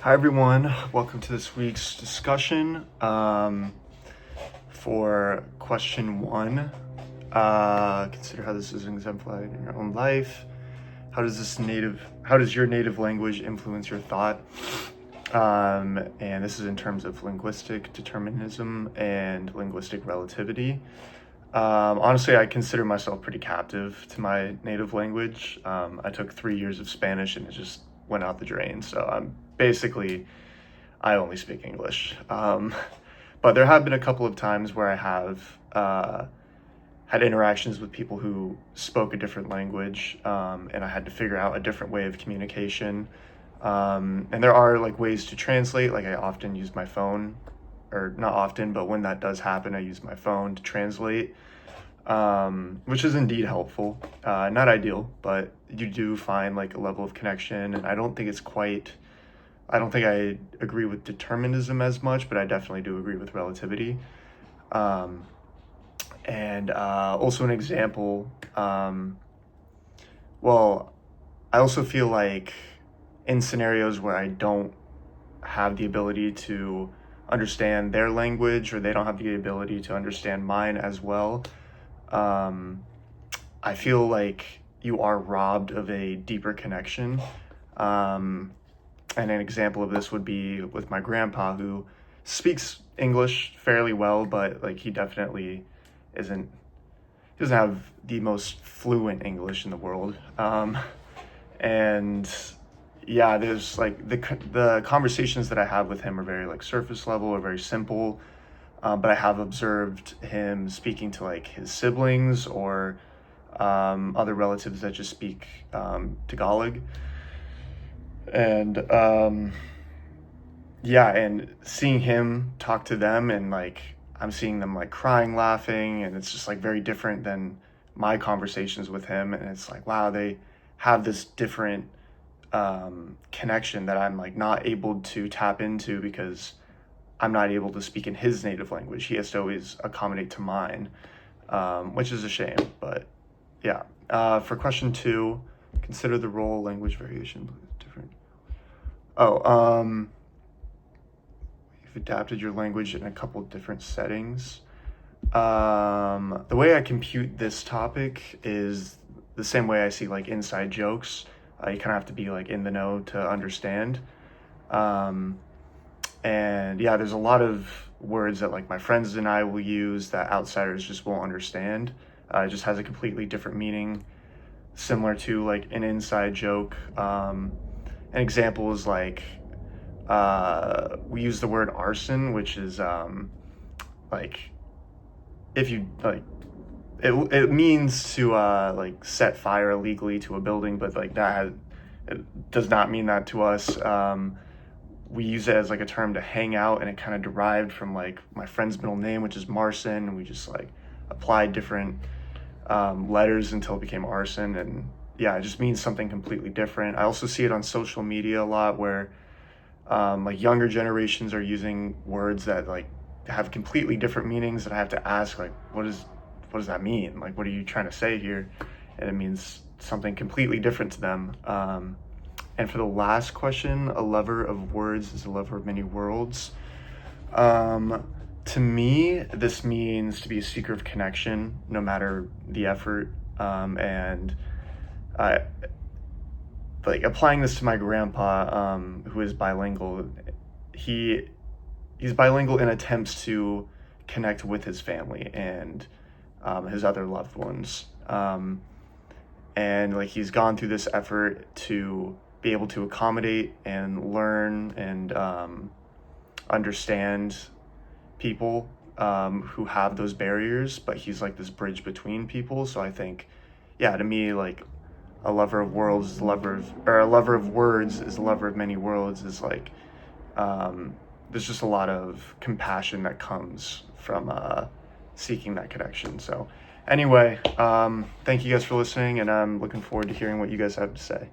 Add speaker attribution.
Speaker 1: Hi everyone, welcome to this week's discussion. For question one, consider how this is exemplified in your own life. How does your native language influence your thought? And this is in terms of linguistic determinism and linguistic relativity. Honestly, I consider myself pretty captive to my native language. I took 3 years of Spanish and it just went out the drain. So I only speak English. But there have been a couple of times where I have had interactions with people who spoke a different language, and I had to figure out a different way of communication. And there are like ways to translate. Like I often use my phone, or not often, but when that does happen, I use my phone to translate, which is indeed helpful. Not ideal, but you do find like a level of connection, and I don't think I agree with determinism as much, but I definitely do agree with relativity. And also an example, well, I also feel like in scenarios where I don't have the ability to understand their language, or they don't have the ability to understand mine as well, I feel like you are robbed of a deeper connection. And an example of this would be with my grandpa, who speaks English fairly well, but like he definitely isn't, he doesn't have the most fluent English in the world. And yeah, there's like the conversations that I have with him are very like surface level or very simple. But I have observed him speaking to like his siblings or other relatives that just speak Tagalog. And yeah, and seeing him talk to them, and like I'm seeing them like crying, laughing, and it's just like very different than my conversations with him. And it's like, wow, they have this different connection that I'm like not able to tap into because I'm not able to speak in his native language. He has to always accommodate to mine, which is a shame. But yeah, for question two, consider the role language variation different. You've adapted your language in a couple different settings. The way I compute this topic is the same way I see like inside jokes. You kind of have to be like in the know to understand. And yeah, there's a lot of words that like my friends and I will use that outsiders just won't understand. It just has a completely different meaning, similar to like an inside joke. An example is like we use the word arson, which is like if you like it means to like set fire illegally to a building, but like it does not mean that to us. We use it as like a term to hang out, and it kind of derived from like my friend's middle name, which is Marson, and we just like applied different letters until it became arson. And yeah, it just means something completely different. I also see it on social media a lot where like younger generations are using words that like have completely different meanings, and I have to ask like, what does that mean? Like, what are you trying to say here? And it means something completely different to them. And for the last question, a lover of words is a lover of many worlds. To me, this means to be a seeker of connection, no matter the effort. And like applying this to my grandpa, who is bilingual, he's bilingual in attempts to connect with his family and his other loved ones. And like he's gone through this effort to be able to accommodate and learn and understand people who have those barriers, but he's like this bridge between people. So I think, yeah, to me, like a lover of worlds is a lover of words is a lover of many worlds is like there's just a lot of compassion that comes from seeking that connection. So anyway, thank you guys for listening, and I'm looking forward to hearing what you guys have to say.